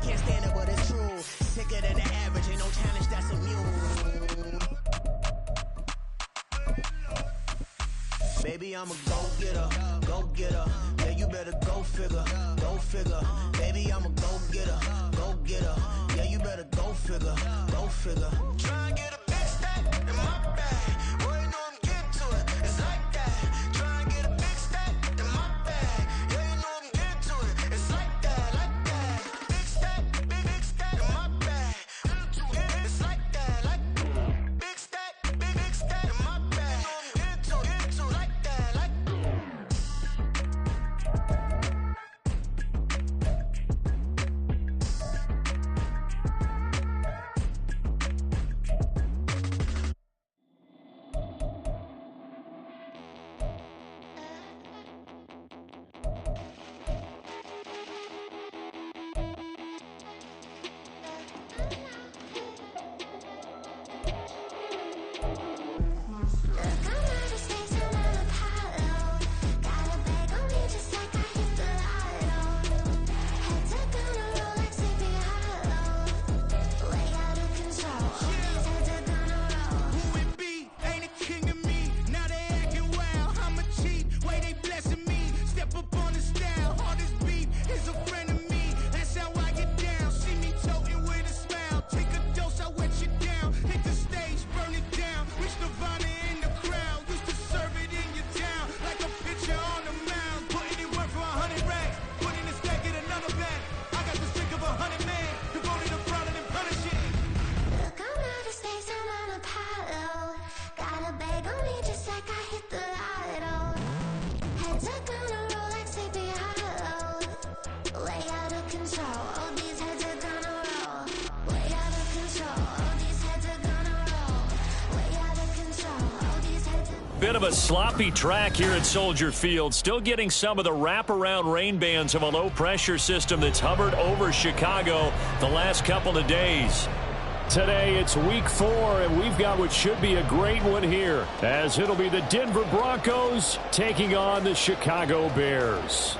can't stand it, but it's true. Sicker than the average, ain't no challenge that's immune. Baby, I'm a go-getter, go-getter. Yeah, you better go figure, go figure. Baby, I'm a go-getter, go-getter. Yeah, you better go figure, go figure. Try and get a big stack in my bag. Boy, you know I'm getting to it. It's like that. Try and get a big stack in my bag. Yeah, you know I'm getting to it. It's like that, like that. Big stack, big stack in my bag. It's like that, like big stack in my bag. You know I'm getting to it, like that, like. Bit of a sloppy track here at Soldier Field. Still getting some of the wraparound rain bands of a low-pressure system that's hovered over Chicago the last couple of days. Today, it's week 4, and we've got what should be a great one here, as it'll be the Denver Broncos taking on the Chicago Bears.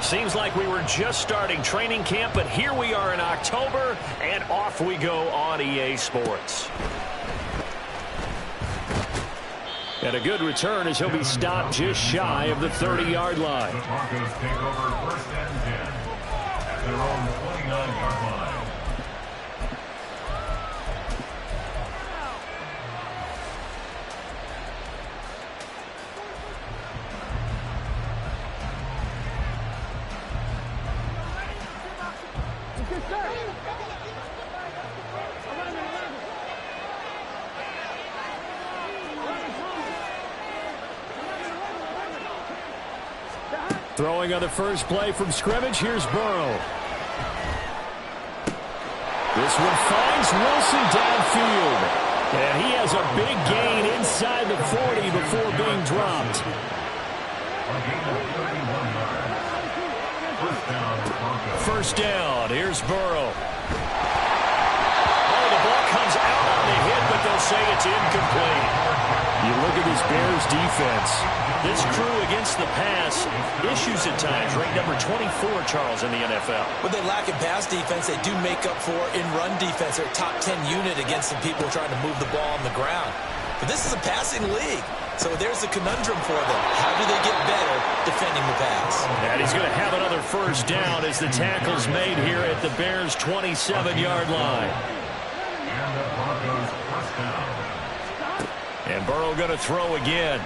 Seems like we were just starting training camp, but here we are in October, and off we go on EA Sports. And a good return as he'll be stopped just shy of the 30-yard line. The Broncos take over first and 10 at their own 29-yard line. Throwing on the first play from scrimmage, here's Burrow. This one finds Wilson downfield. And he has a big gain inside the 40 before being dropped. First down, here's Burrow. Oh, the ball comes out on the hit, but they'll say it's incomplete. You look at this Bears defense. This crew against the pass, issues at times, ranked number 24, Charles, in the NFL. When they lack in pass defense, they do make up for in run defense. They're a top 10 unit against the people trying to move the ball on the ground. But this is a passing league, so there's a conundrum for them. How do they get better defending the pass? And he's going to have another first down as the tackle's made here at the Bears' 27-yard line. And the Broncos first down. And Burrow going to throw again.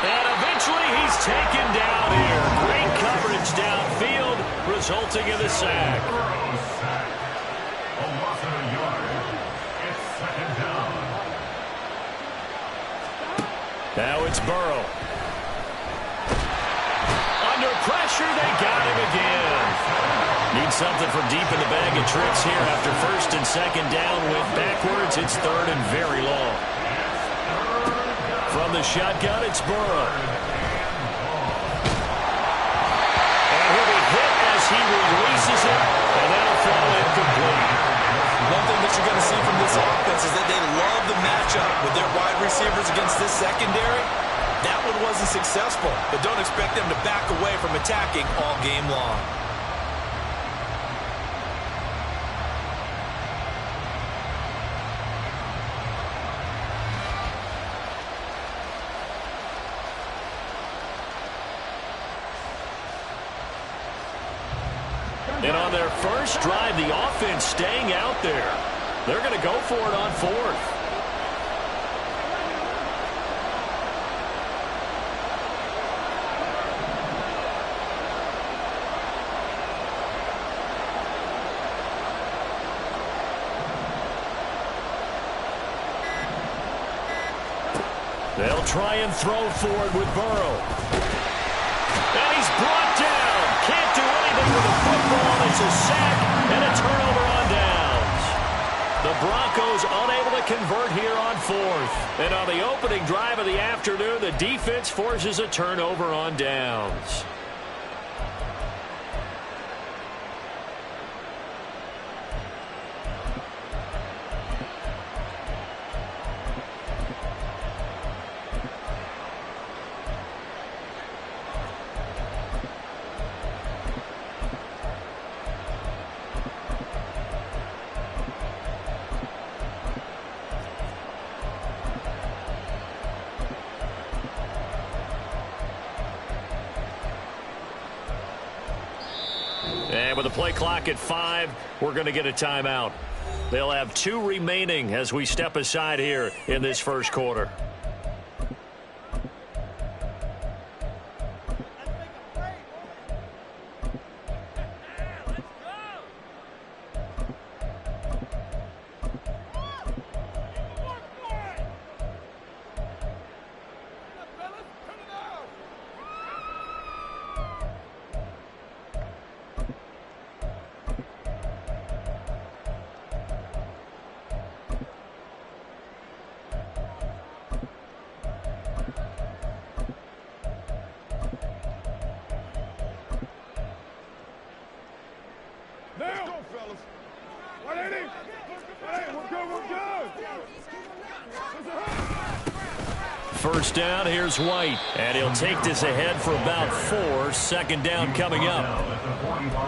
And eventually he's taken down here. Great coverage downfield, resulting in the sack. Burrow sacked. A loss of a yard. It's second down. Now it's Burrow. Under pressure, they got him again. Needs something from deep in the bag of tricks here after first and second down went backwards. It's third and very long. From the shotgun, it's Burrow. And he'll be hit as he releases it, and that'll fall incomplete. One thing that you're going to see from this offense is that they love the matchup with their wide receivers against this secondary. That one wasn't successful, but don't expect them to back away from attacking all game long. And on their first drive, the offense staying out there. They're going to go for it on fourth. They'll try and throw forward with Burrow. And he's brought down. Can't do anything with the football. It's a sack and a turnover on downs. The Broncos unable to convert here on fourth. And on the opening drive of the afternoon, the defense forces a turnover on downs. And with the play clock at 5, we're going to get a timeout. They'll have 2 remaining as we step aside here in this first quarter. First down, here's White. And he'll take this ahead for about 4. Second down coming up.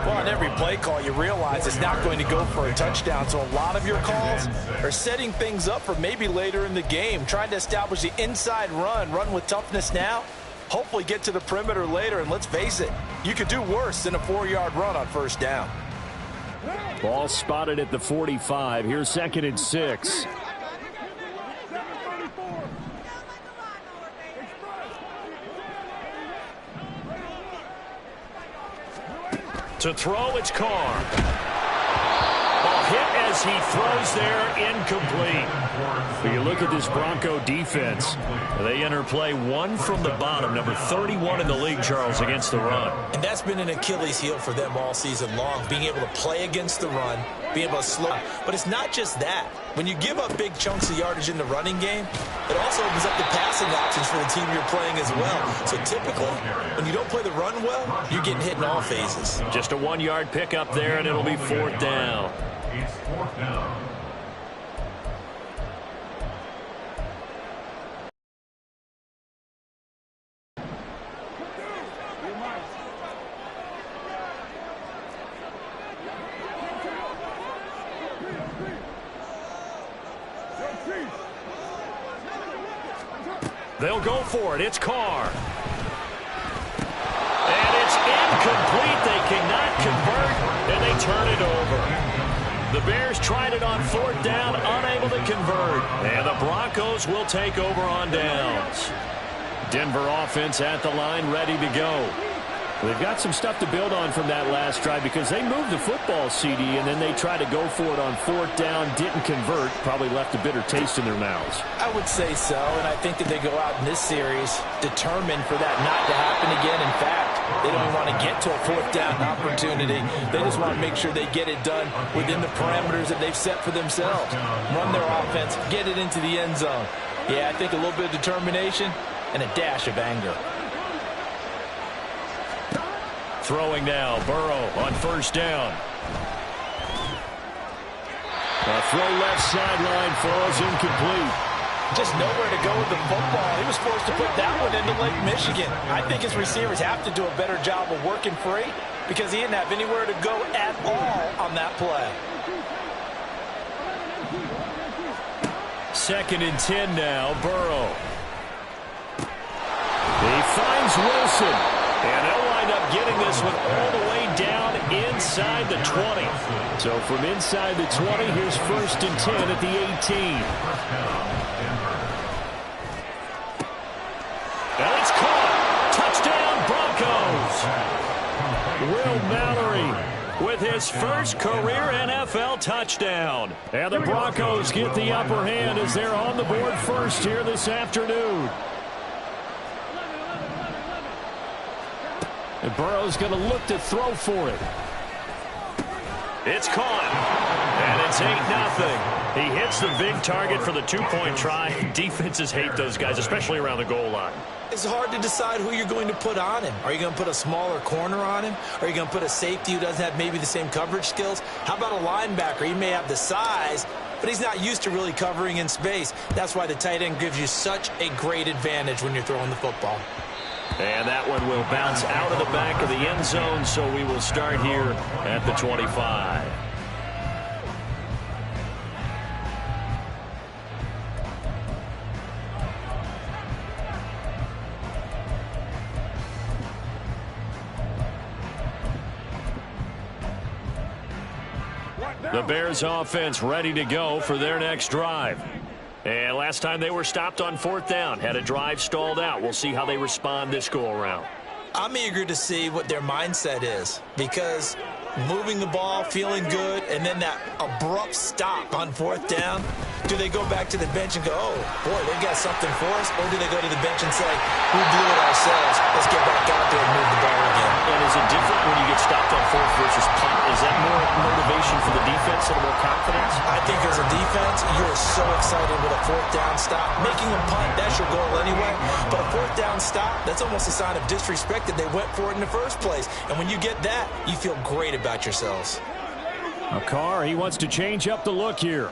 Well, on every play call, you realize it's not going to go for a touchdown. So a lot of your calls are setting things up for maybe later in the game, trying to establish the inside run with toughness now, hopefully get to the perimeter later. And let's face it, you could do worse than a 4-yard run on first down. Ball spotted at the 45. Here's second and 6. To throw, it's Carr. Ball hit as he throws there, incomplete. But you look at this Bronco defense. They enter play 1 from the bottom, number 31 in the league, Charles, against the run. And that's been an Achilles heel for them all season long, being able to play against the run, being able to slow. But it's not just that. When you give up big chunks of yardage in the running game, it also opens up the passing options for the team you're playing as well. So typically, when you don't play the run well, you're getting hit in all phases. Just a 1-yard pickup there, and it'll be 4th down. It's 4th down. They'll go for it. It's Carr. And it's incomplete. They cannot convert, and they turn it over. The Bears tried it on 4th down, unable to convert. And the Broncos will take over on downs. Denver offense at the line, ready to go. They've got some stuff to build on from that last drive because they moved the football, CD, and then they tried to go for it on 4th down, didn't convert, probably left a bitter taste in their mouths. I would say so, and I think that they go out in this series determined for that not to happen again. In fact, They don't even want to get to a fourth down opportunity. They just want to make sure they get it done within the parameters that they've set for themselves. Run their offense, get it into the end zone. Yeah, I think a little bit of determination and a dash of anger. Throwing now, Burrow on first down. A throw left sideline falls incomplete. Just nowhere to go with the football. He was forced to put that one into Lake Michigan. I think his receivers have to do a better job of working free because he didn't have anywhere to go at all on that play. 2nd and 10 now, Burrow. He finds Wilson. And they'll wind up getting this one all the way down inside the 20. So from inside the 20, here's 1st and 10 at the 18. And it's caught. Touchdown, Broncos. Will Mallory with his first career NFL touchdown. And the Broncos get the upper hand as they're on the board first here this afternoon. And Burrow's going to look to throw for it. It's caught. And it's 8-0. He hits the big target for the 2-point try. Defenses hate those guys, especially around the goal line. It's hard to decide who you're going to put on him. Are you going to put a smaller corner on him? Are you going to put a safety who doesn't have maybe the same coverage skills? How about a linebacker? He may have the size, but he's not used to really covering in space. That's why the tight end gives you such a great advantage when you're throwing the football. And that one will bounce out of the back of the end zone, so we will start here at the 25. The Bears offense ready to go for their next drive. And last time they were stopped on 4th down, had a drive stalled out. We'll see how they respond this go-around. I'm eager to see what their mindset is because moving the ball, feeling good, and then that abrupt stop on 4th down, do they go back to the bench and go, oh, boy, they've got something for us, or do they go to the bench and say, we blew it ourselves, let's get back out there and move the ball again? And is it different when you get stopped on 4th versus punt? Is that more motivation for the defense and more confidence? I think as a defense, you're so excited with a 4th down stop. Making a punt, that's your goal anyway. But a 4th down stop, that's almost a sign of disrespect that they went for it in the first place. And when you get that, you feel great about yourselves. A Carr, he wants to change up the look here.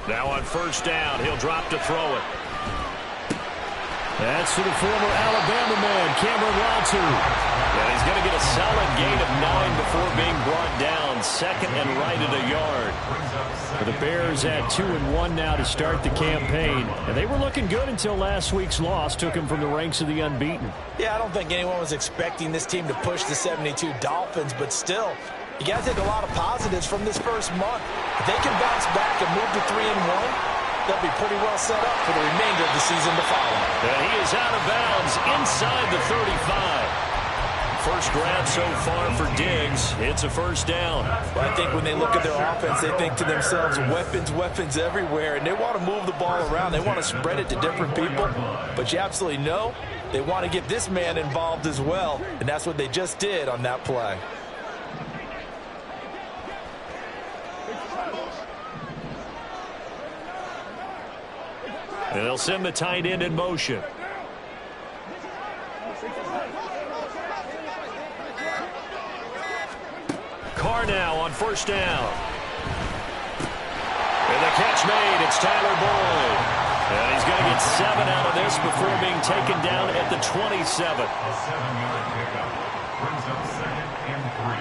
Now on 1st down, he'll drop to throw it. That's to the former Alabama man, Cameron Latu. And he's going to get a solid gain of 9 before being brought down. 2nd and right at a yard. The Bears at 2-1 now to start the campaign. And they were looking good until last week's loss took them from the ranks of the unbeaten. Yeah, I don't think anyone was expecting this team to push the 72 Dolphins, but still, you got to take a lot of positives from this first month. If they can bounce back and move to 3-1, they'll be pretty well set up for the remainder of the season to follow. And he is out of bounds inside the 35. First grab so far for Diggs. It's a 1st down. Well, I think when they look at their offense, they think to themselves, weapons, weapons everywhere, and they want to move the ball around. They want to spread it to different people, but you absolutely know they want to get this man involved as well, and that's what they just did on that play. And they'll send the tight end in motion. Carr now on 1st down. And the catch made. It's Tyler Boyd. And he's going to get 7 out of this before being taken down at the 27. A 7-yard pickup brings up 2nd and 3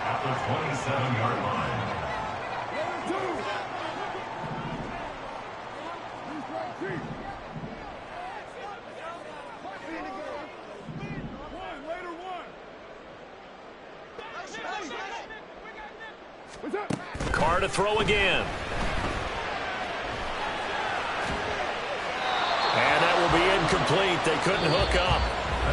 at the 27-yard line. Carr to throw again. And that will be incomplete. They couldn't hook up.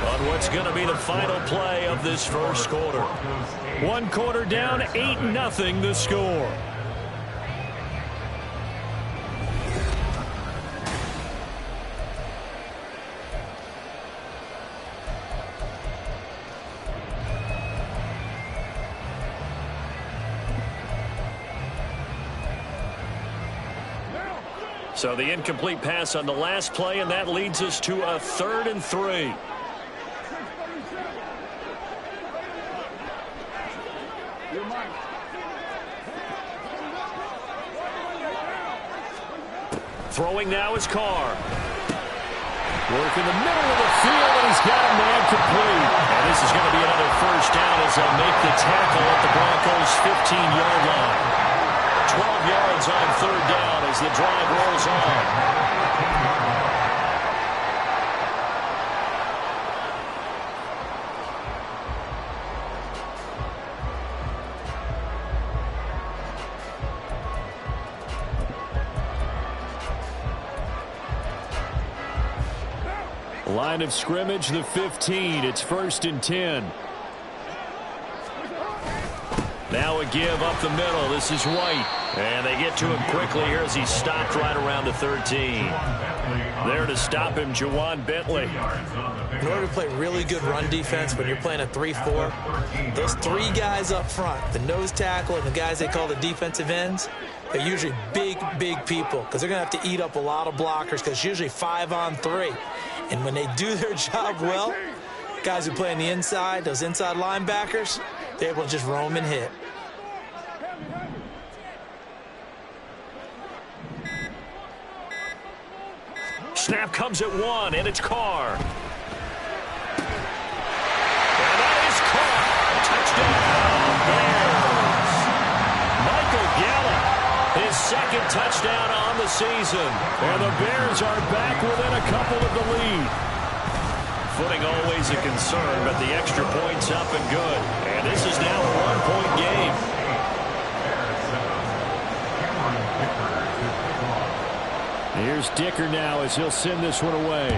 on what's going to be the final play of this first quarter. 1 quarter down, 8-0 the score. So the incomplete pass on the last play, and that leads us to a 3rd and 3. Throwing now is Carr. Work in the middle of the field, and he's got a man complete. And this is going to be another first down as they'll make the tackle at the Broncos' 15-yard line. 12 yards on 3rd down as the drive rolls on. Line of scrimmage, the 15. It's 1st and 10. Now a give up the middle. This is White. And they get to him quickly here as he's stopped right around the 13. There to stop him, Juwan Bentley. In order to play really good run defense when you're playing a 3-4, those 3 guys up front, the nose tackle and the guys they call the defensive ends, they're usually big people because they're going to have to eat up a lot of blockers because it's usually 5-on-3. And when they do their job well, guys who play on the inside, those inside linebackers, they're able to just roam and hit. Snap comes at 1, and it's Carr. And that is Carr. Touchdown, Bears. Michael Gallup, his 2nd touchdown on the season. And the Bears are back within a couple of the lead. Footing always a concern, but the extra point's up and good. And this is now a 1-point game. Here's Dicker now as he'll send this one away.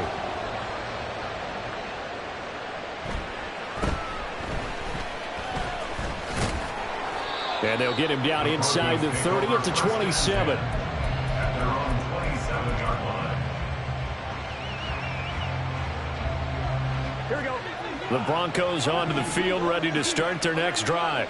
And they'll get him down inside the 30 at the 27. At their own 27-yard line. Here we go. The Broncos onto the field, ready to start their next drive.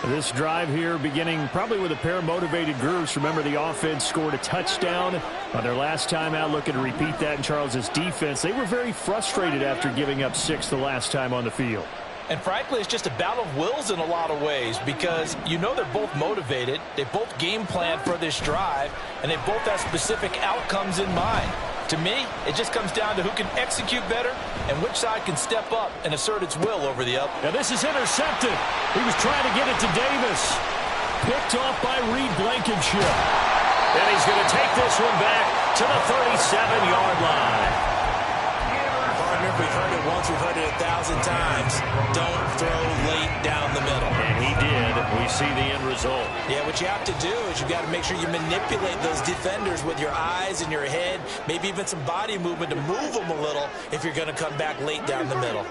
This drive here beginning probably with a pair of motivated groups. Remember, the offense scored a touchdown on their last time out, looking to repeat that in Charles's defense. They were very frustrated after giving up 6 the last time on the field. And frankly, it's just a battle of wills in a lot of ways because you know they're both motivated. They both game plan for this drive, and they both have specific outcomes in mind. To me, it just comes down to who can execute better and which side can step up and assert its will over the other. Now this is intercepted. He was trying to get it to Davis. Picked off by Reed Blankenship. And he's going to take this one back to the 37-yard line. Partner, we've heard it once, we've heard it 1,000 times. Don't throw late down the middle. And he did. We see the end result. Yeah, what you have to do is you got to make sure you manipulate those defenders with your eyes and your head, maybe even some body movement to move them a little if you're going to come back late down the middle.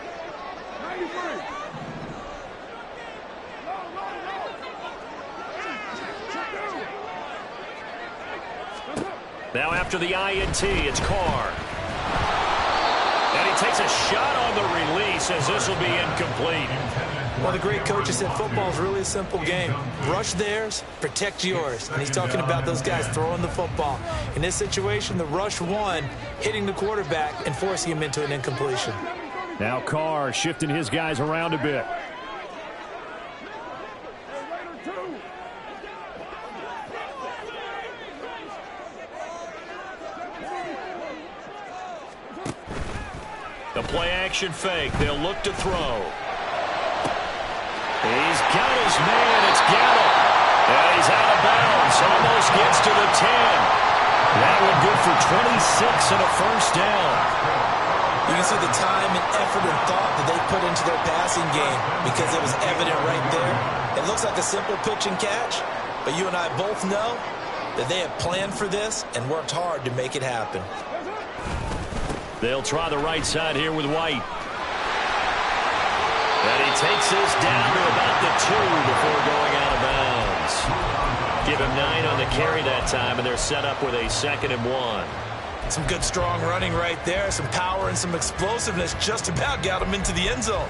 Now after the INT, it's Carr. And he takes a shot on the release as this will be incomplete. Well, the great coach has said football is really a simple game. Rush theirs, protect yours. And he's talking about those guys throwing the football. In this situation, the rush won, hitting the quarterback and forcing him into an incompletion. Now Carr shifting his guys around a bit. The play-action fake. They'll look to throw. He's got his man. It's Gallup. And he's out of bounds. Almost gets to the 10. That one good for 26 and a first down. You can see the time and effort and thought that they put into their passing game because it was evident right there. It looks like a simple pitch and catch, but you and I both know that they have planned for this and worked hard to make it happen. They'll try the right side here with White. And he takes this down to about the 2 before going out of bounds. Give him 9 on the carry that time, and they're set up with a 2nd and 1. Some good, strong running right there. Some power and some explosiveness just about got him into the end zone.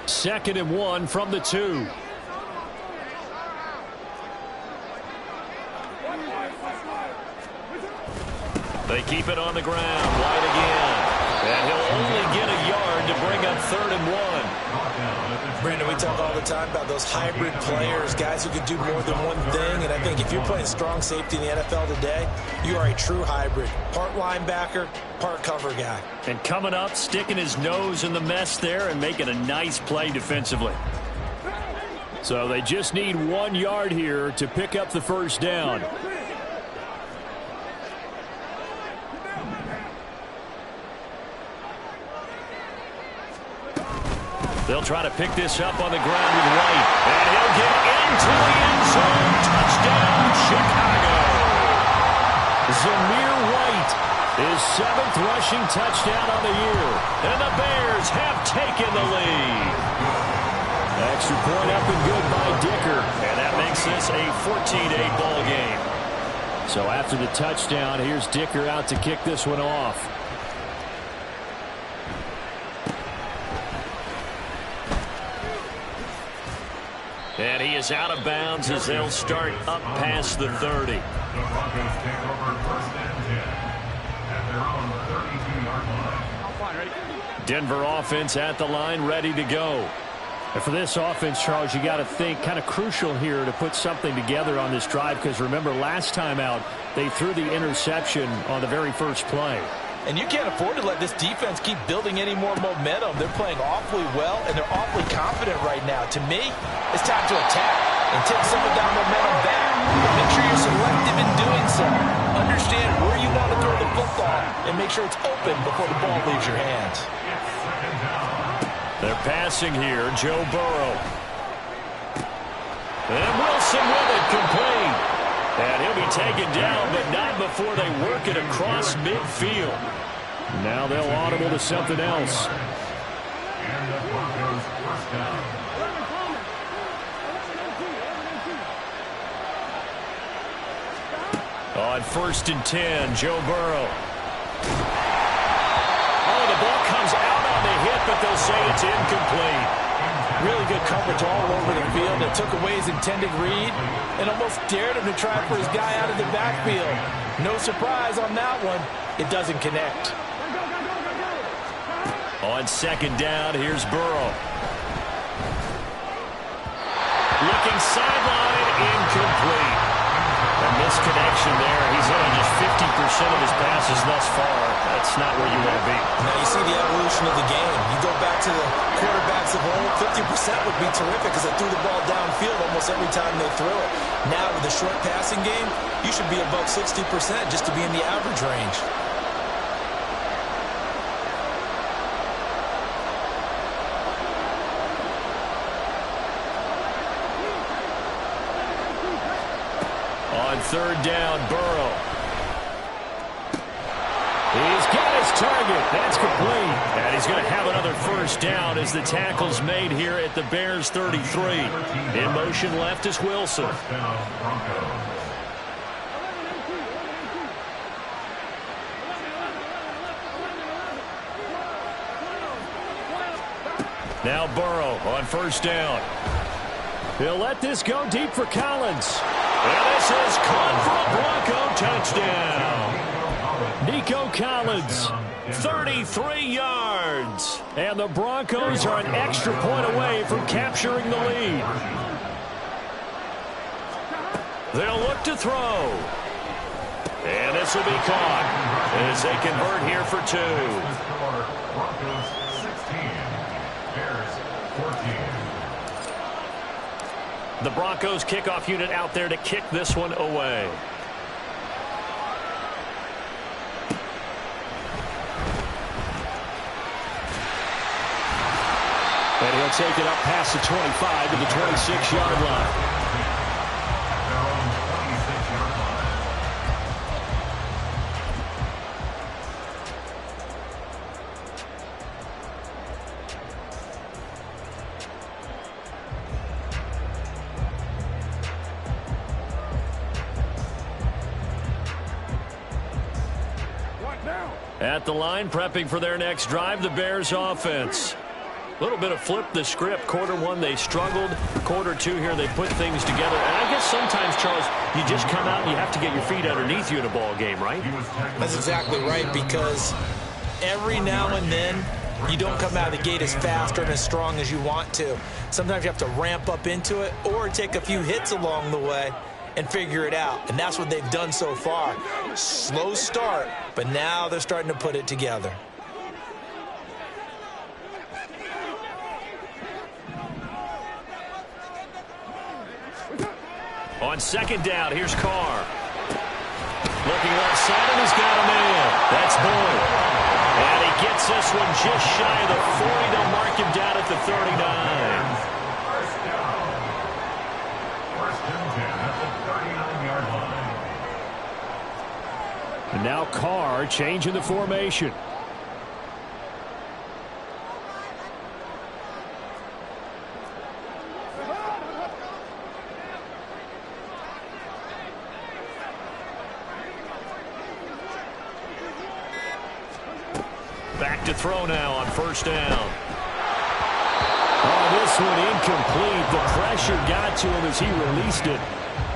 Second and 1 from the 2. They keep it on the ground. White again. And he'll only get a yard to bring up 3rd and 1. Brandon, we talk all the time about those hybrid players, guys who can do more than one thing. And I think if you're playing strong safety in the NFL today, you are a true hybrid. Part linebacker, part cover guy. And coming up, sticking his nose in the mess there and making a nice play defensively. So they just need 1 yard here to pick up the first down. They'll try to pick this up on the ground with White. And he'll get into the end zone. Touchdown, Chicago. Zamir White, his 7th rushing touchdown on the year. And the Bears have taken the lead. Extra point up and good by Dicker. And that makes this a 14-8 ball game. So after the touchdown, here's Dicker out to kick this one off. And he is out of bounds as they'll start up past the 30. The Broncos take over 1st and 10 at their own 32-yard line. Denver offense at the line, ready to go. And for this offense, Charles, you got to think kind of crucial here to put something together on this drive, because remember last time out they threw the interception on the very first play. And you can't afford to let this defense keep building any more momentum. They're playing awfully well, and they're awfully confident right now. To me, it's time to attack and take some of that momentum back. But make sure you're selective in doing so. Understand where you want to throw the football, and make sure it's open before the ball leaves your hands. They're passing here, Joe Burrow. And Wilson with it, complete. And he'll be taken down, but not before they work it across midfield. Now they'll audible to something else. And the Broncos first down. On 1st and 10, Joe Burrow. Oh, the ball comes out on the hit, but they'll say it's incomplete. Really good coverage all over the field. It took away his intended read and almost dared him to try for his guy out of the backfield. No surprise on that one. It doesn't connect. On 2nd down, here's Burrow. Looking sideline, incomplete. A misconnection there. He's in on just 50% of his passes thus far. That's not where you want to be. Now you see the evolution of the game. You go back to the quarterbacks of old, 50% would be terrific because they threw the ball downfield almost every time they threw it. Now with the short passing game, you should be above 60% just to be in the average range. On 3rd down, Burrow. He's got his target. That's complete. And he's going to have another first down as the tackle's made here at the Bears 33. In motion left is Wilson. First down, Broncos. Now Burrow on 1st down. He'll let this go deep for Collins. And this is caught for a Bronco touchdown. Nico Collins, 33 yards. And the Broncos are an extra point away from capturing the lead. They'll look to throw. And this will be caught as they convert here for 2. Broncos 16, Bears 14. The Broncos kickoff unit out there to kick this one away. And he'll take it up past the 25 to the 26-yard line. At their own 26 At the line, prepping for their next drive, the Bears offense. A little bit of flip the script. Quarter one, they struggled. Quarter two here, they put things together. And I guess sometimes, Charles, you just come out and you have to get your feet underneath you in a ball game, right? That's exactly right, because every now and then, you don't come out of the gate as fast or as strong as you want to. Sometimes you have to ramp up into it or take a few hits along the way and figure it out. And that's what they've done so far. Slow start, but now they're starting to put it together. On second down, here's Carr. Looking left side, and he's got a man. That's Boyd. And he gets this one just shy of the 40. They'll mark him down at the 39. First down. First and 10 at the 39-yard line. And now Carr changing the formation. Back to throw now on first down. Oh, this one incomplete. The pressure got to him as he released it.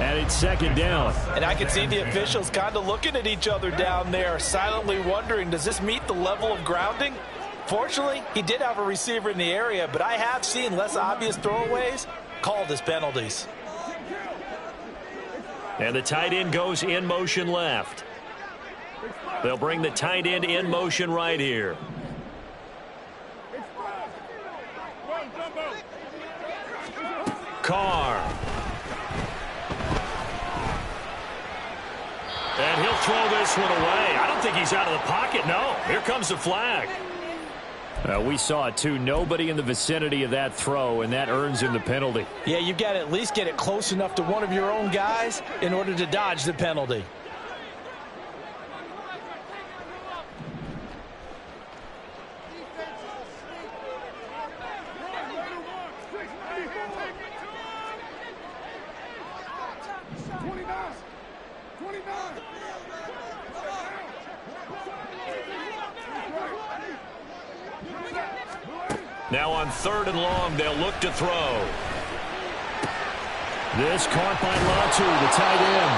And it's second down. And I can see the officials kind of looking at each other down there, silently wondering, does this meet the level of grounding? Fortunately, he did have a receiver in the area, but I have seen less obvious throwaways called as penalties. And the tight end goes in motion left. They'll bring the tight end in motion right here. Carr. And he'll throw this one away. I don't think he's out of the pocket. No, here comes the flag. We saw it too. Nobody in the vicinity of that throw, and that earns him the penalty. Yeah, you've got to at least get it close enough to one of your own guys in order to dodge the penalty. Now on third and long, they'll look to throw. This caught by Latu, the tight end.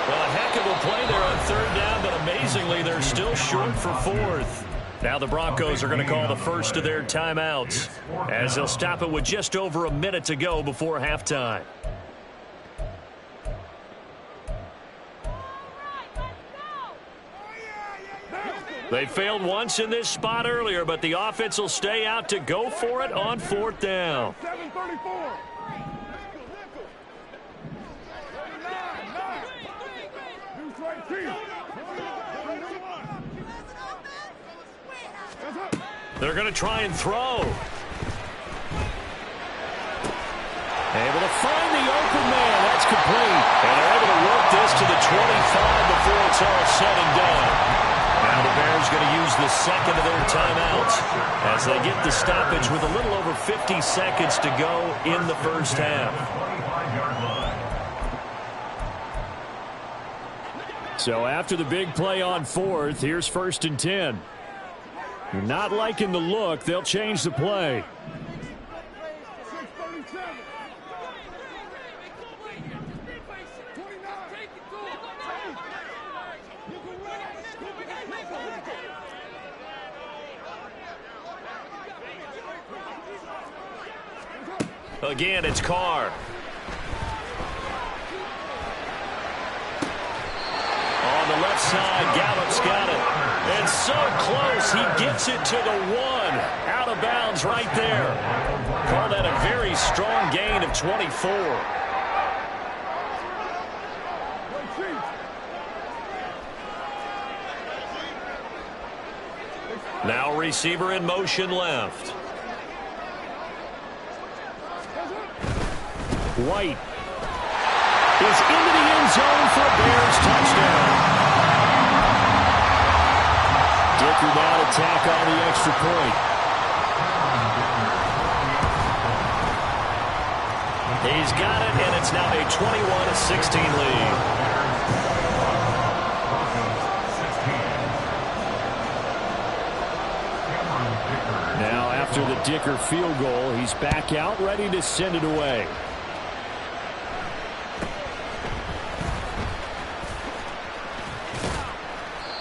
Well, a heck of a play there on third down, but amazingly, they're still short for fourth. Now the Broncos are going to call the first of their timeouts, as they'll stop it with just over a minute to go before halftime. They failed once in this spot earlier, but the offense will stay out to go for it on fourth down. 7:34. They're going to try and throw. Able to find the open man. That's complete. And they're able to work this to the 25 before it's all said and done. Now the Bears going to use the second of their timeouts as they get the stoppage with a little over 50 seconds to go in the first half. So after the big play on fourth, here's first and 10. You're not liking the look. They'll change the play. Again, it's Carr. On the left side, Gallup's got it. And so close, he gets it to the one. Out of bounds right there. Call that a very strong gain of 24. Now receiver in motion left. White is into the end zone for a Bears touchdown. Dicker now to tack on the extra point. He's got it, and it's now a 21-16 lead. no-dicker field goal. He's back out, ready to send it away.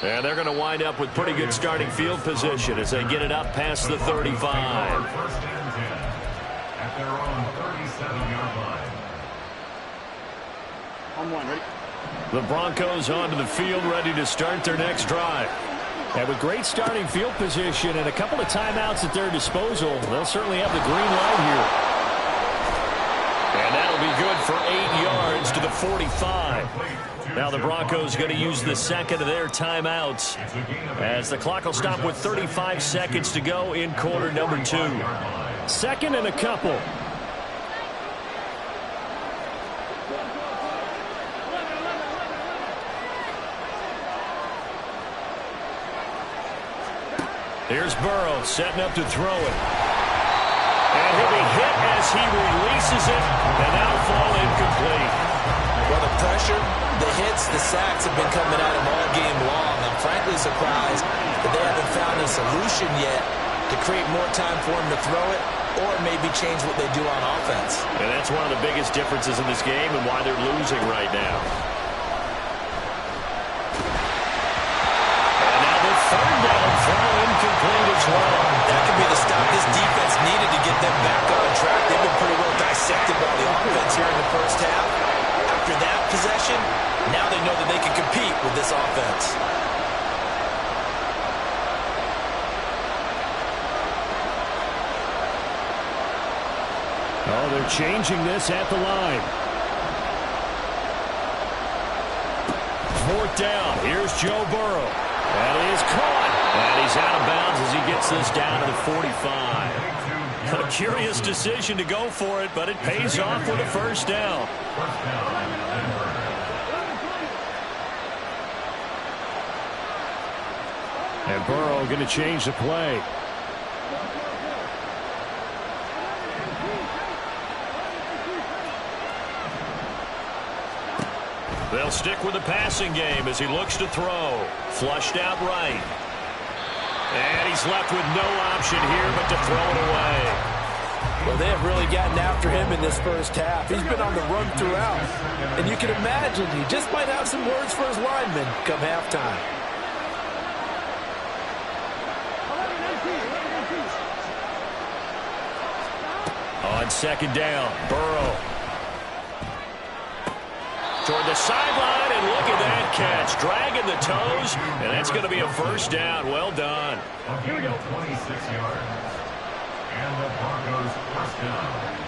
And they're going to wind up with pretty good starting field position as they get it up past the 35. First and 10 at their own 37-yard line. On one, ready? The Broncos onto the field, ready to start their next drive. And with great starting field position and a couple of timeouts at their disposal, they'll certainly have the green light here. And that'll be good for 8 yards to the 45. Now the Broncos going to use the second of their timeouts as the clock will stop with 35 seconds to go in quarter number 2. Second and a couple. Here's Burrow setting up to throw it. And he'll be hit as he releases it, and that'll fall incomplete. Well, the pressure, the hits, the sacks have been coming at him all game long. I'm frankly surprised that they haven't found a solution yet to create more time for him to throw it or maybe change what they do on offense. And that's one of the biggest differences in this game and why they're losing right now. And now the third down throw incomplete as well. That could be the stop this defense needed to get them back on track. They've been pretty well dissected by the offense here in the first half. After that possession, now they know that they can compete with this offense. Oh, they're changing this at the line. Fourth down. Here's Joe Burrow. That is caught. And he's out of bounds as he gets this down to the 45. A curious decision to go for it, but it pays off with a first down. And Burrow going to change the play. They'll stick with the passing game as he looks to throw. Flushed out right. And he's left with no option here but to throw it away. Well, they have really gotten after him in this first half. He's been on the run throughout. And you can imagine he just might have some words for his linemen come halftime. On second down, Burrow. Toward the sideline, and look at that catch. Dragging the toes, and that's going to be a first down. Well done. Here we go. 26 yards. And the Broncos first down.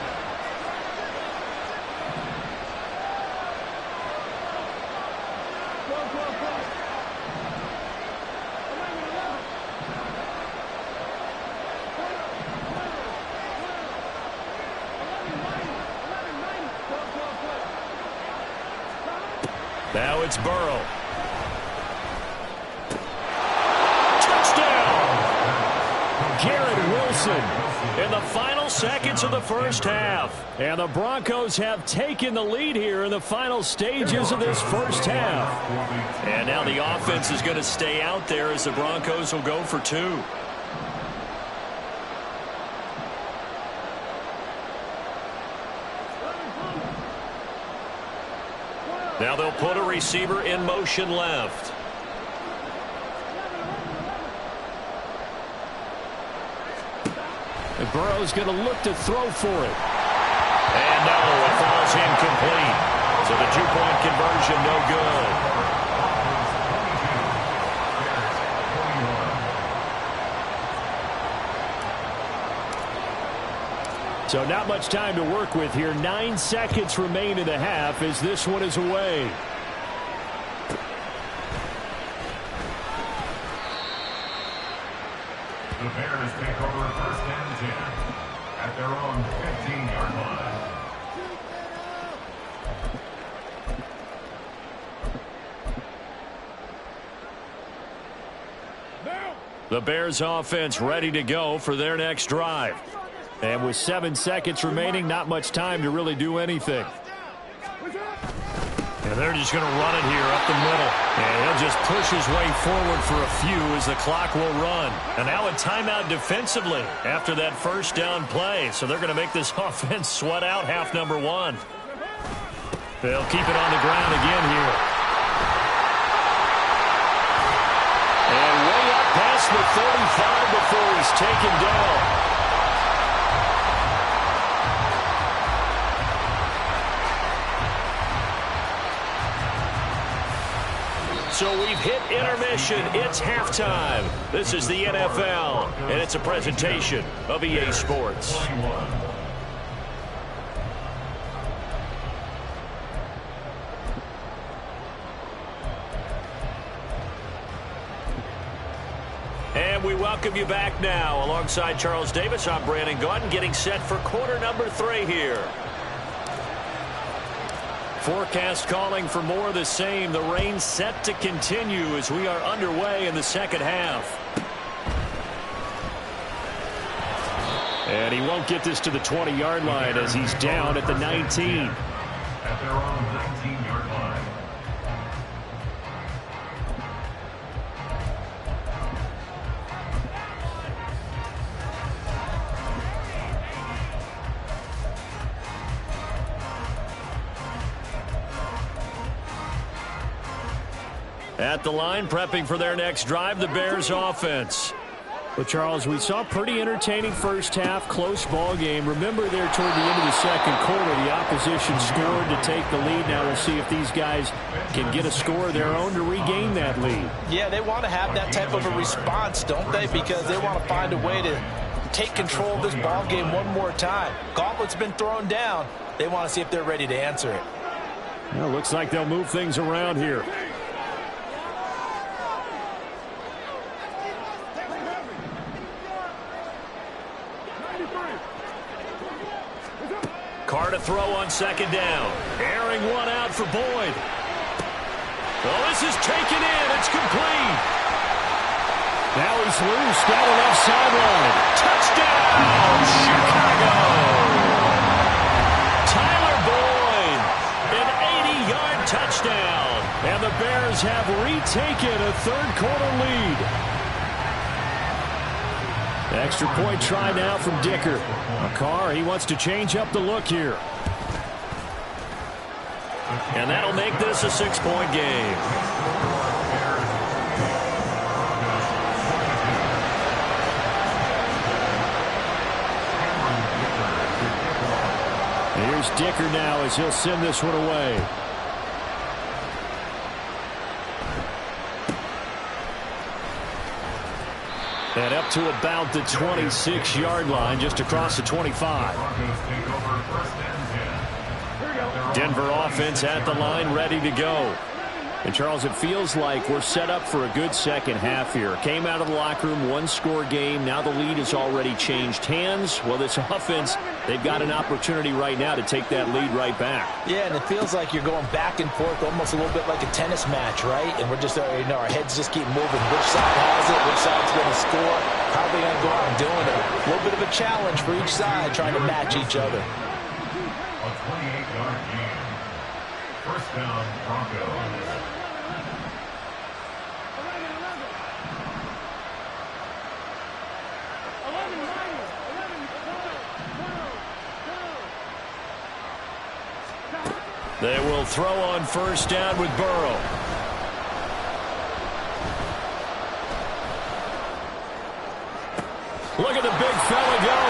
Now it's Burrow. Touchdown! Garrett Wilson in the final seconds of the first half. And the Broncos have taken the lead here in the final stages of this first half. And now the offense is going to stay out there as the Broncos will go for 2. Now they'll put a receiver in motion left. And Burrow's going to look to throw for it. And no, it falls incomplete. So the 2-point conversion no good. So not much time to work with here. 9 seconds remain in the half as this one is away. The Bears take over first and 10 at their own 15-yard line. The Bears offense ready to go for their next drive. And with 7 seconds remaining, not much time to really do anything. And And they're just going to run it here up the middle. And he'll just push his way forward for a few as the clock will run. And now a timeout defensively after that first down play. So they're going to make this offense sweat out half number one. They'll keep it on the ground again here. And way up past the 35 before he's taken down. So we've hit intermission. It's halftime. This is the NFL, and it's a presentation of EA Sports. And we welcome you back now. Alongside Charles Davis, I'm Brandon Gaudin, getting set for quarter number 3 here. Forecast calling for more of the same. The rain set to continue as we are underway in the second half. And he won't get this to the 20-yard line as he's down at the 19. At their own 19-yard line. At the line, prepping for their next drive, the Bears offense. Well, Charles, we saw a pretty entertaining first half, close ball game. Remember there toward the end of the second quarter, the opposition scored to take the lead. Now we'll see if these guys can get a score of their own to regain that lead. Yeah, they want to have that type of a response, don't they? Because they want to find a way to take control of this ball game one more time. Gauntlet's been thrown down. They want to see if they're ready to answer it. Well, looks like they'll move things around here. Carr to throw on second down. Airing one out for Boyd. Oh, this is taken in. It's complete. Now he's loose down the left sideline. Touchdown, Chicago. Tyler Boyd, an 80-yard touchdown. And the Bears have retaken a third-quarter lead. Extra point try now from Dicker. Carr, he wants to change up the look here. And that'll make this a 6-point game. Here's Dicker now as he'll send this one away. And up to about the 26-yard line, just across the 25. Denver offense at the line, ready to go. And, Charles, it feels like we're set up for a good second half here. Came out of the locker room, one-score game. Now the lead has already changed hands. Well, this offense, they've got an opportunity right now to take that lead right back. Yeah, and it feels like you're going back and forth, almost a little bit like a tennis match, right? And we're just, our heads just keep moving. Which side has it? Which side's going to score? How are they going to go out and doing it? A little bit of a challenge for each side, trying to match each other. A 28-yard gain. First down, Broncos. They will throw on first down with Burrow. Look at the big fella go.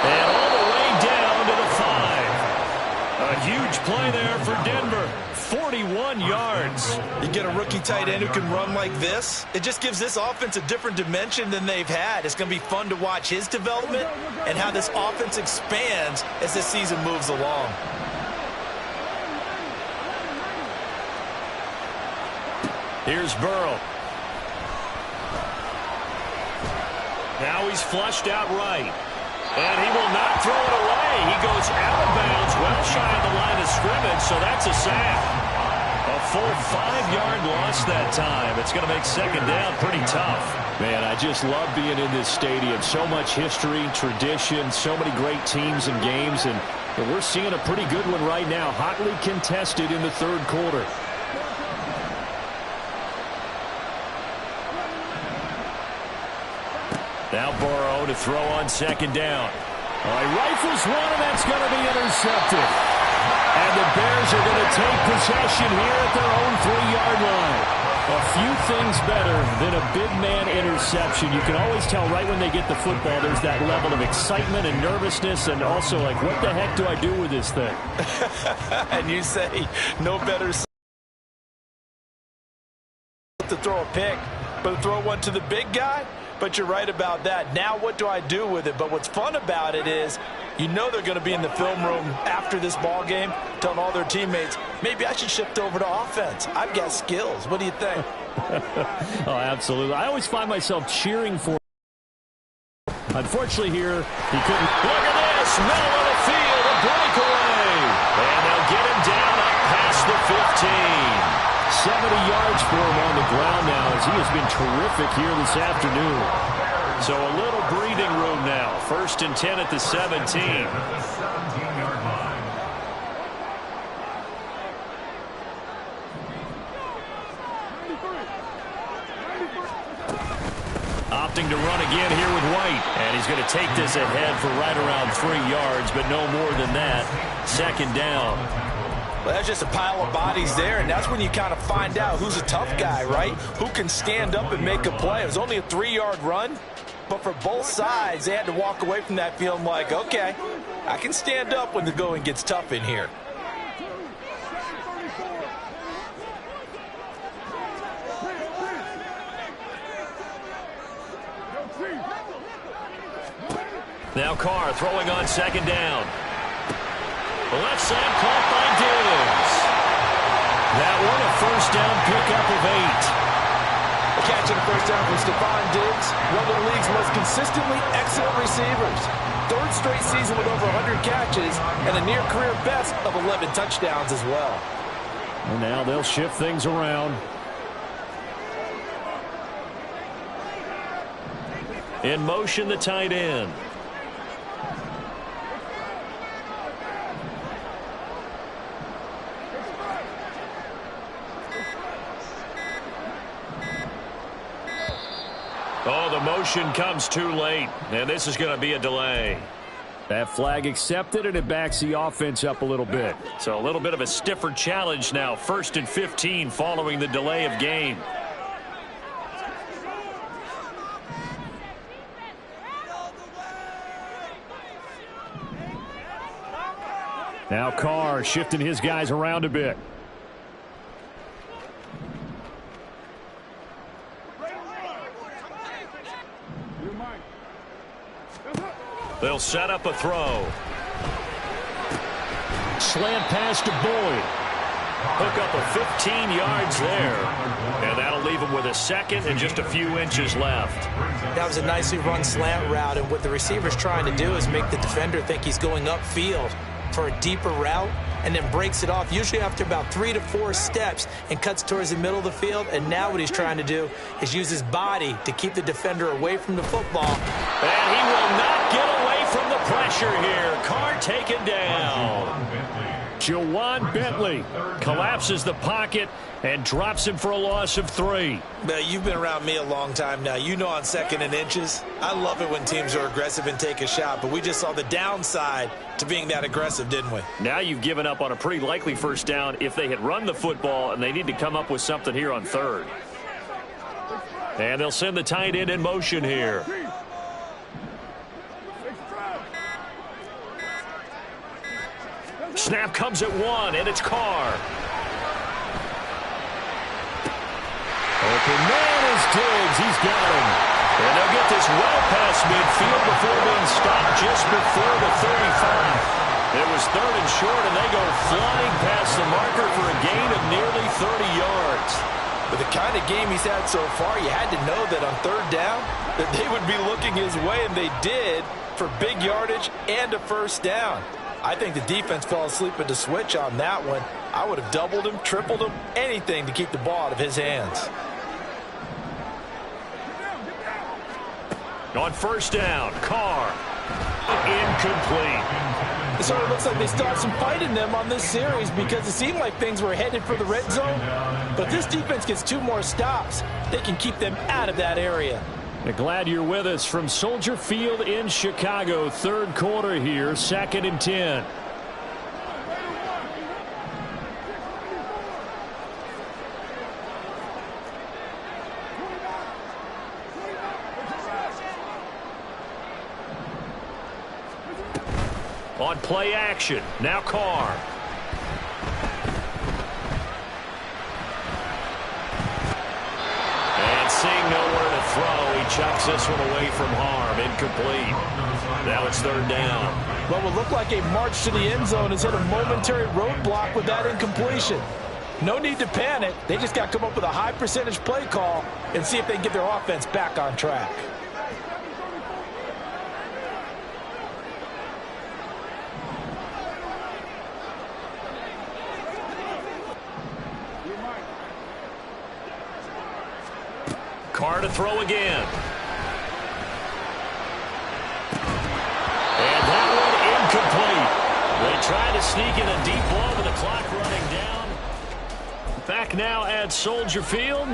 And all the way down to the 5. A huge play there for Denver. 41 yards. You get a rookie tight end who can run like this. It just gives this offense a different dimension than they've had. It's going to be fun to watch his development and how this offense expands as this season moves along. Here's Burrow. Now he's flushed out right. And he will not throw it away. He goes out of bounds, well shy of the line of scrimmage, so that's a sack. A full 5-yard loss that time. It's going to make second down pretty tough. Man, I just love being in this stadium. So much history, tradition, so many great teams and games, and we're seeing a pretty good one right now. Hotly contested in the third quarter. Now Burrow to throw on second down. He rifles one, and that's going to be intercepted. And the Bears are going to take possession here at their own 3-yard line. A few things better than a big man interception. You can always tell right when they get the football, there's that level of excitement and nervousness, and also like, what the heck do I do with this thing? And you say, no better to throw a pick, but to throw one to the big guy? But you're right about that. Now what do I do with it? But what's fun about it is, you know they're going to be in the film room after this ball game telling all their teammates, maybe I should shift over to offense. I've got skills. What do you think? Oh, absolutely. I always find myself cheering for him. Unfortunately here, he couldn't. Look at this. Middle of the field, a breakaway. And they'll get him down up past the 15. 70 yards for him on the ground now, as he has been terrific here this afternoon. So a little breathing room now. 1st and 10 at the 17. Yard line. Opting to run again here with White. And he's going to take this ahead for right around 3 yards, but no more than that. Second down. Well, that's just a pile of bodies there, and that's when you kind of find out who's a tough guy, right? Who can stand up and make a play. It was only a 3-yard run, but for both sides, they had to walk away from that feeling like, okay, I can stand up when the going gets tough in here. Now Carr throwing on second down. The left side caught by Diggs. That one a first down pickup of 8. A catch and a first down from Stephon Diggs, one of the league's most consistently excellent receivers. 3rd straight season with over 100 catches and a near career best of 11 touchdowns as well. And now they'll shift things around. In motion, the tight end. Oh, the motion comes too late, and this is going to be a delay. That flag accepted, and it backs the offense up a little bit. So a little bit of a stiffer challenge now. 1st and 15 following the delay of game. Now Carr shifting his guys around a bit. They'll set up a throw. Slant pass to Boyd. Hook up a 15 yards there. And that'll leave him with a second and just a few inches left. That was a nicely run slant route, and what the receiver's trying to do is make the defender think he's going upfield for a deeper route, and then breaks it off, usually after about 3 to 4 steps, and cuts towards the middle of the field. And now what he's trying to do is use his body to keep the defender away from the football. And he will not get away from the pressure here. Carr taken down. Jawan Bentley collapses the pocket and drops him for a loss of 3. Now, you've been around me a long time now. You know on 2nd and inches, I love it when teams are aggressive and take a shot, but we just saw the downside to being that aggressive, didn't we? Now you've given up on a pretty likely first down if they had run the football, and they need to come up with something here on 3rd. And they'll send the tight end in motion here. Snap comes at 1, and it's Carr. Open man is Diggs. He's got him. And they'll get this well past midfield before being stopped just before the 35. It was 3rd and short, and they go flying past the marker for a gain of nearly 30 yards. With the kind of game he's had so far, you had to know that on 3rd down that they would be looking his way, and they did, for big yardage and a first down. I think the defense fell asleep at the switch on that one. I would have doubled him, tripled him, anything to keep the ball out of his hands. On first down, Carr. Incomplete. It sort of looks like they still have some fight in them on this series because it seemed like things were headed for the red zone. But if this defense gets 2 more stops, they can keep them out of that area. Glad you're with us from Soldier Field in Chicago. Third quarter here, 2nd and 10. On play action, now Carr. And seeing nowhere to throw, he chucks this one away from harm. Incomplete. Now it's 3rd down. What will look like a march to the end zone has hit a momentary roadblock with that incompletion. No need to panic. They just got to come up with a high percentage play call and see if they can get their offense back on track. Carr to throw again. And that one incomplete. They try to sneak in a deep ball with the clock running down. Back now at Soldier Field.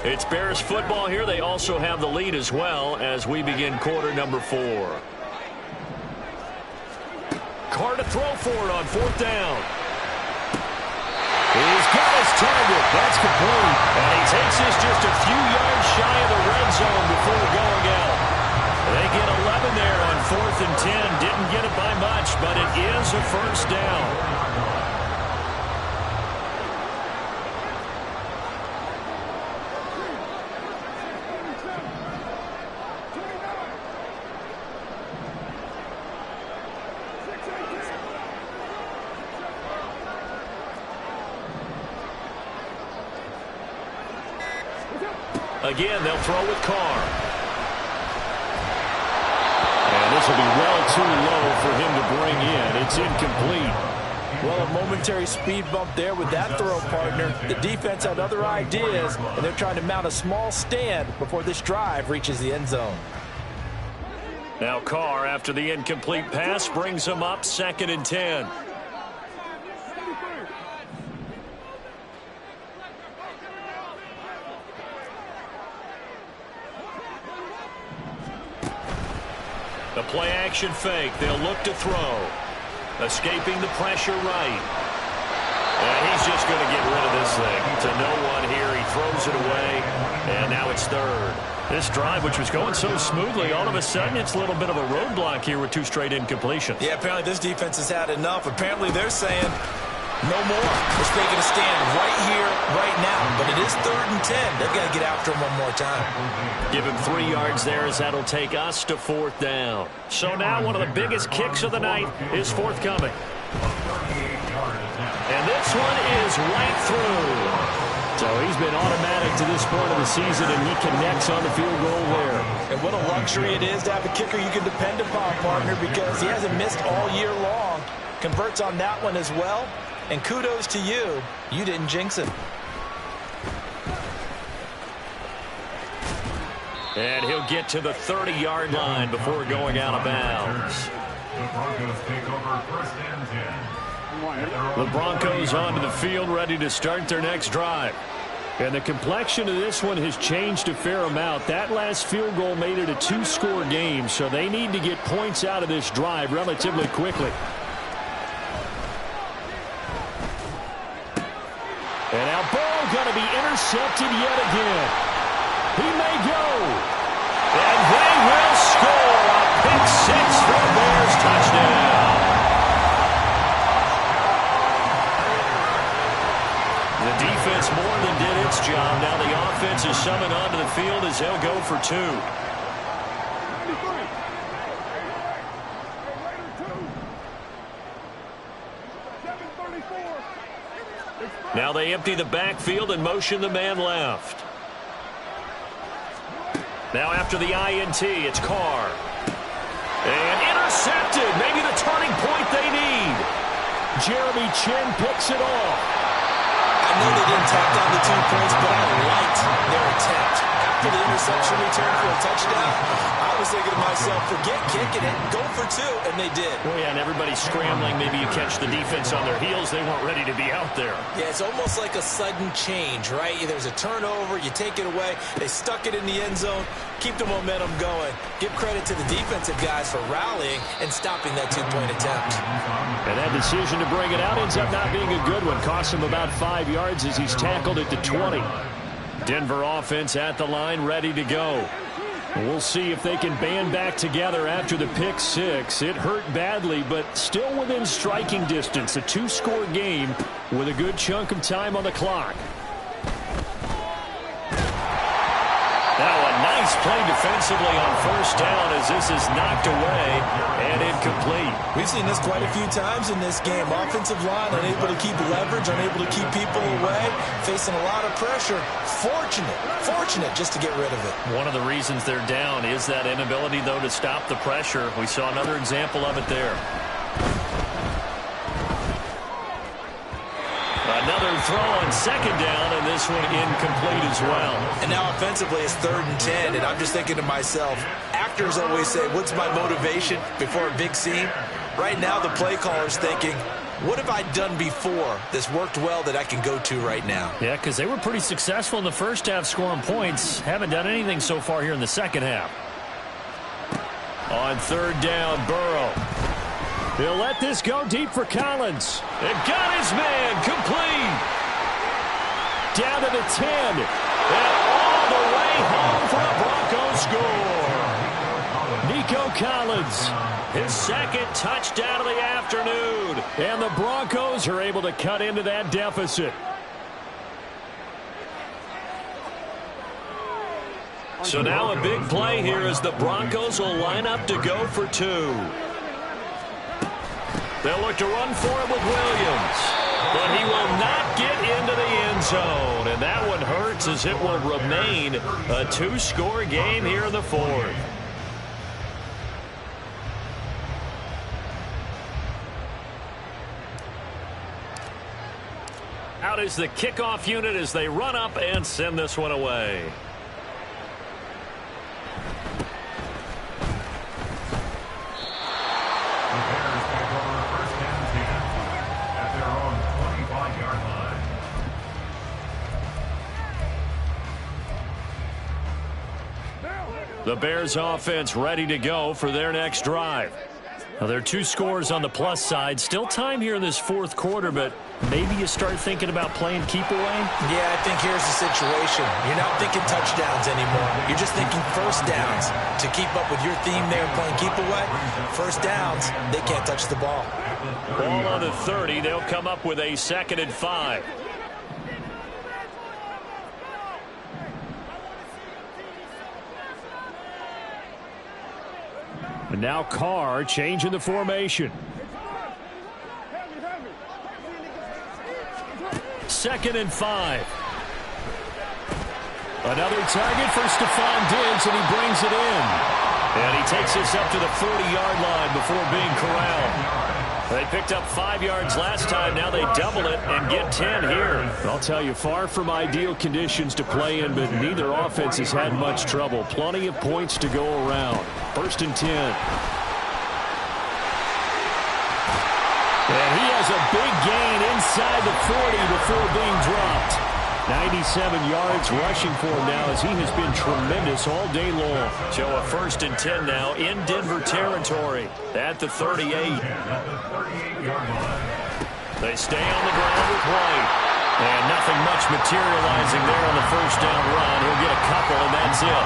It's Bears football here. They also have the lead as well as we begin quarter number 4. Carr to throw for it on 4th down. He's got his target. That's complete. And he takes this just a few yards shy of the red zone before going out. They get 11 there on 4th and 10. Didn't get it by much, but it is a first down. Again, they'll throw with Carr. And this will be well too low for him to bring in. It's incomplete. Well, a momentary speed bump there with that throw, partner. The defense had other ideas, and they're trying to mount a small stand before this drive reaches the end zone. Now Carr, after the incomplete pass, brings him up 2nd and 10. The play-action fake. They'll look to throw. Escaping the pressure right. And he's just going to get rid of this thing. To no one here. He throws it away. And now it's 3rd. This drive, which was going so smoothly, all of a sudden it's a little bit of a roadblock here with 2 straight incompletions. Yeah, apparently this defense has had enough. Apparently they're saying no more. We're taking a stand right here, right now. But it is 3rd and 10. They've got to get after him one more time. Give him 3 yards there as that'll take us to 4th down. So now one of the biggest kicks of the night is forthcoming. And this one is right through. So he's been automatic to this point of the season, and he connects on the field goal there. And what a luxury it is to have a kicker you can depend upon, partner, because he hasn't missed all year long. Converts on that one as well. And kudos to you. You didn't jinx him. And he'll get to the 30-yard line before going out of bounds. The Broncos take over 1st and 10. The Broncos onto the field, ready to start their next drive. And the complexion of this one has changed a fair amount. That last field goal made it a 2-score game, so they need to get points out of this drive relatively quickly. And now ball going to be intercepted yet again. He may go. And they will score a pick 6 for the Bears touchdown. The defense more than did its job. Now the offense is summoned onto the field as they'll go for 2. Now they empty the backfield and motion the man left. Now after the INT, it's Carr. And intercepted. Maybe the turning point Jeremy Chin picks it off. I know they didn't tack down the 2 points, but I liked their attempt. After the interception return for a touchdown, I was thinking to myself, forget kicking it, go for 2, and they did. Well, yeah, and everybody's scrambling. Maybe you catch the defense on their heels. They weren't ready to be out there. Yeah, it's almost like a sudden change, right? There's a turnover, you take it away, they stuck it in the end zone, keep the momentum going. Give credit to the defensive guys for rallying and stopping that 2-point attempt. And that decision to bring it out ends up not being a good one. Cost him about 5 yards as he's tackled at the 20. Denver offense at the line, ready to go. We'll see if they can band back together after the pick 6. It hurt badly, but still within striking distance. A 2-score game with a good chunk of time on the clock. Now a nice play defensively on first down as this is knocked away and incomplete. We've seen this quite a few times in this game. Offensive line unable to keep leverage, unable to keep people away, facing a lot of pressure. Fortunate just to get rid of it. One of the reasons they're down is that inability, though, to stop the pressure. We saw another example of it there. Another throw on second down, and this one incomplete as well. And now offensively it's 3rd and 10, and I'm just thinking to myself, actors always say, what's my motivation before a big scene? Right now the play caller's thinking, what have I done before that's worked well that I can go to right now? Yeah, because they were pretty successful in the first half scoring points. Haven't done anything so far here in the second half. On 3rd down, Burrow. He'll let this go deep for Collins. It got his man complete. Down to the 10. And all the way home for a Bronco score. Nico Collins, his 2nd touchdown of the afternoon. And the Broncos are able to cut into that deficit. So now a big play here as the Broncos will line up to go for 2. They'll look to run for it with Williams. But he will not get into the end zone. And that one hurts as it will remain a 2-score game here in the 4th. Out is the kickoff unit as they run up and send this one away. The Bears offense ready to go for their next drive. Now, there are 2 scores on the plus side. Still time here in this 4th quarter, but maybe you start thinking about playing keep away? Yeah, I think here's the situation. You're not thinking touchdowns anymore. You're just thinking first downs. To keep up with your theme there, playing keep away, first downs, they can't touch the ball. Ball on the 30. They'll come up with a 2nd and 5. And now Carr changing the formation. 2nd and 5. Another target for Stephon Diggs, and he brings it in. And he takes this up to the 40-yard line before being corralled. They picked up 5 yards last time. Now they double it and get 10 here. I'll tell you, far from ideal conditions to play in, but neither offense has had much trouble. Plenty of points to go around. 1st and 10. And he has a big gain inside the 40 before being dropped. 97 yards rushing for him now as he has been tremendous all day long. So a 1st and 10 now in Denver territory at the 38. They stay on the ground with White. And nothing much materializing there on the first down run. He'll get a couple, and that's it.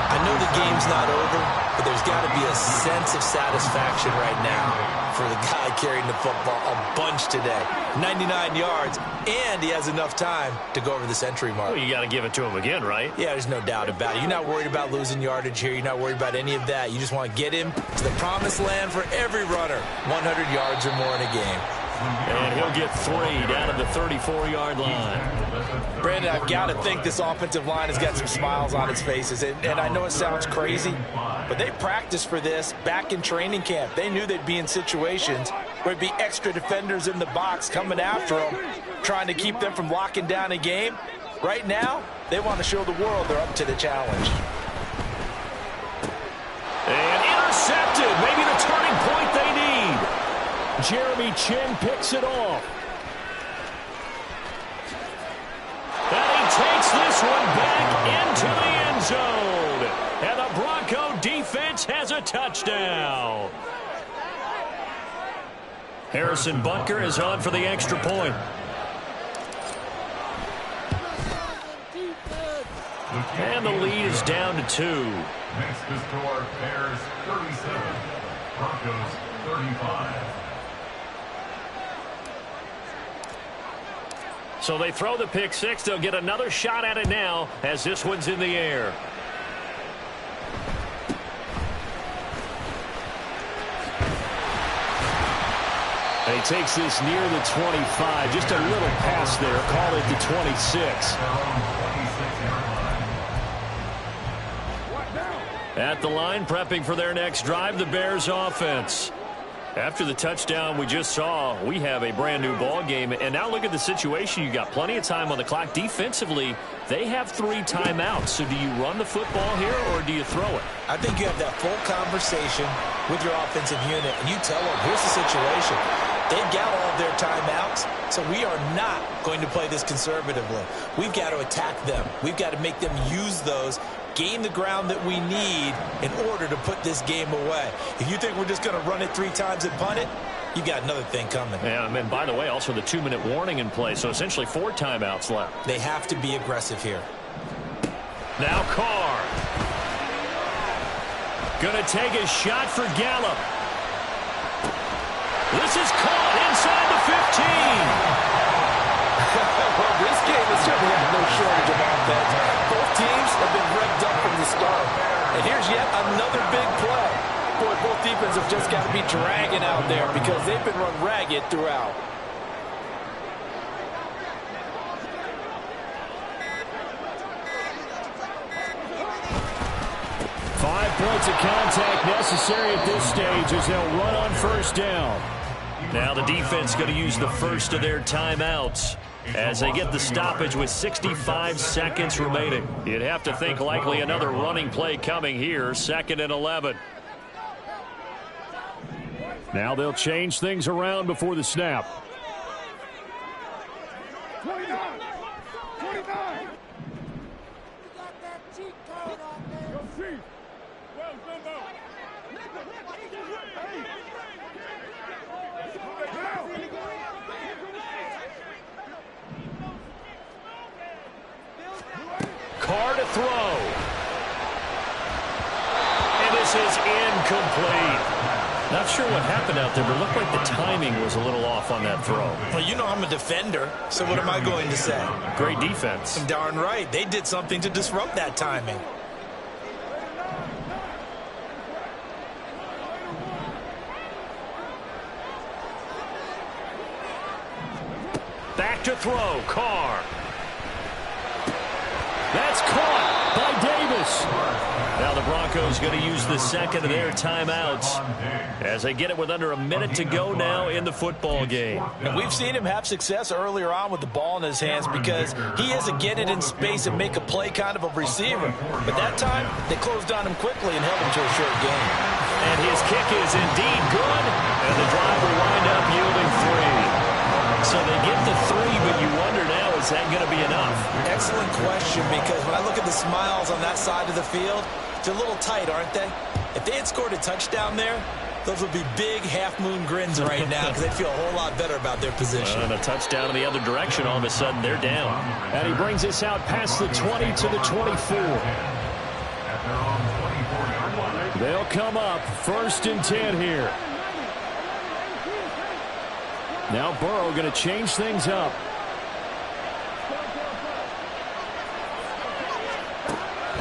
I know the game's not over, but there's got to be a sense of satisfaction right now for the guy carrying the football a bunch today. 99 yards, and he has enough time to go over the century mark. Well, you got to give it to him again, right? Yeah, there's no doubt about it. You're not worried about losing yardage here. You're not worried about any of that. You just want to get him to the promised land for every runner. 100 yards or more in a game. And he'll get 3 down at the 34-yard line. Brandon, I've got to think this offensive line has got some smiles on its faces. And I know it sounds crazy, but they practiced for this back in training camp. They knew they'd be in situations where there'd be extra defenders in the box coming after them, trying to keep them from locking down a game. Right now, they want to show the world they're up to the challenge. And intercepted. Maybe the turning point they need. Jeremy Chin picks it off. And he takes this one back into the end zone. And the Bronco defense has a touchdown. Harrison Butker is on for the extra point. And the lead is down to 2. Next to score, Bears 37, Broncos 35. So they throw the pick six. They'll get another shot at it now as this one's in the air. And he takes this near the 25. Just a little pass there. Call it the 26. At the line, prepping for their next drive, the Bears offense. After the touchdown we just saw, we have a brand new ball game. And now look at the situation. You got plenty of time on the clock. Defensively, they have 3 timeouts. So do you run the football here or do you throw it? I think you have that full conversation with your offensive unit, and you tell them, here's the situation. They've got all of their timeouts, so we are not going to play this conservatively. We've got to attack them. We've got to make them use those, gain the ground that we need in order to put this game away. If you think we're just going to run it 3 times and punt it, you got another thing coming. Yeah, and by the way, also the 2-minute warning in play, so essentially 4 timeouts left. They have to be aggressive here. Now Carr. Gonna take a shot for Gallup. This is caught inside the 15. Well, this game has certainly had no shortage of offense. Both teams have been revved up from the start. And here's yet another big play. Boy, both defenses have just got to be dragging out there because they've been run ragged throughout. Points of contact necessary at this stage as they'll run on first down. Now the defense going to use the first of their timeouts as they get the stoppage with 65 seconds remaining. You'd have to think likely another running play coming here, 2nd and 11. Now they'll change things around before the snap. 29. Carr to throw. And this is incomplete. Not sure what happened out there, but it looked like the timing was a little off on that throw. Well, you know I'm a defender, so what am I going to say? Great defense. Darn right. They did something to disrupt that timing. Back to throw. Carr. That's caught by Davis. Now the Broncos going to use the second of their timeouts as they get it with under a minute to go now in the football game. And we've seen him have success earlier on with the ball in his hands because he has to get it in space and make a play kind of a receiver. But that time, they closed on him quickly and held him to a short gain. And his kick is indeed good, and the drive will wind up yielding 3. So they get the 3, but you wonder now, is that going to be enough? Excellent question, because when I look at the smiles on that side of the field, they're a little tight, aren't they? If they had scored a touchdown there, those would be big half-moon grins right now because they'd feel a whole lot better about their position. And a touchdown in the other direction, all of a sudden they're down. And he brings us out past the 20 to the 24. They'll come up 1st and 10 here. Now Burrow going to change things up.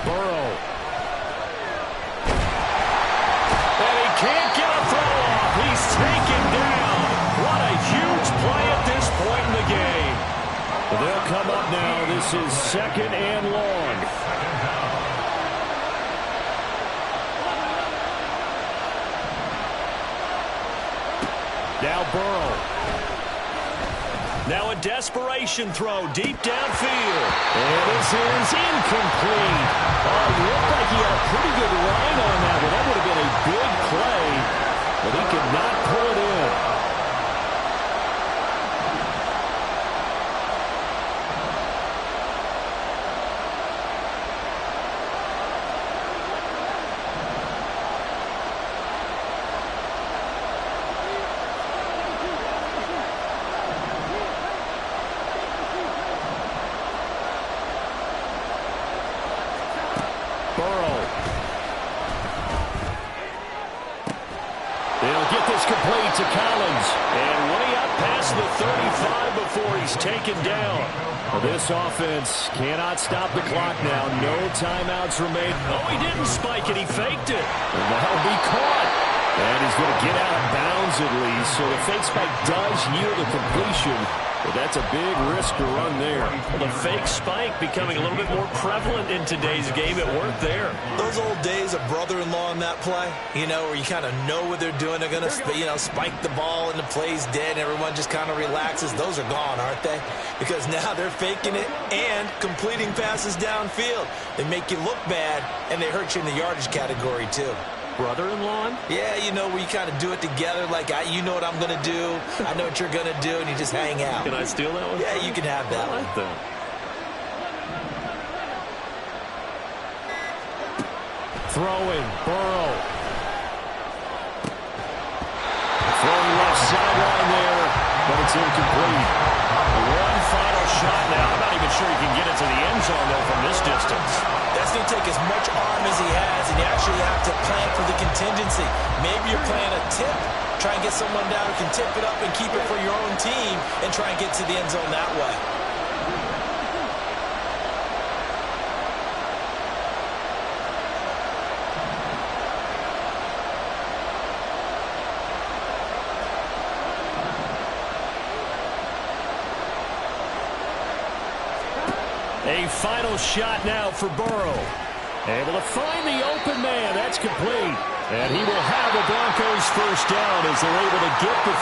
Burrow. And he can't get a throw off. He's taken down. What a huge Now Burrow. Now a desperation throw deep downfield. And this is incomplete. It looked like he had a pretty good line on that one. That would have been a big play, but he could not pull it in. Burrow. They'll get this complete to Collins. And way up past the 35 before he's taken down. Well, this offense cannot stop the clock now. No timeouts remain. Oh, he didn't spike it. He faked it. And that'll be caught. And he's going to get out of bounds at least. So the fake spike does yield a completion. But that's a big risk to run there. Well, the fake spike becoming a little bit more prevalent in today's game. It worked there. Those old days of brother-in-law in that play, where you kind of know what they're doing. They're going to, spike the ball and the play's dead and everyone just kind of relaxes. Those are gone, aren't they? Because now they're faking it and completing passes downfield. They make you look bad and they hurt you in the yardage category, too. Brother-in-law? Yeah, where you kind of do it together, like, you know what I'm going to do, I know what you're going to do, and you just hang out. Can I steal that one? Yeah, you can have that one. I like that. Throwing, Burrow. Throwing left sideline there, but it's incomplete. One final shot now. I'm not even sure he can get it to the end zone, though, from this distance. That's going to take as much arm as he has, and you actually have to plan for the contingency. Maybe you're playing a tip. Try and get someone down who can tip it up and keep it for your own team and try and get to the end zone that way. A final shot now for Burrow. Able to find the open man. That's complete. And he will have the Broncos first down as they're able to get the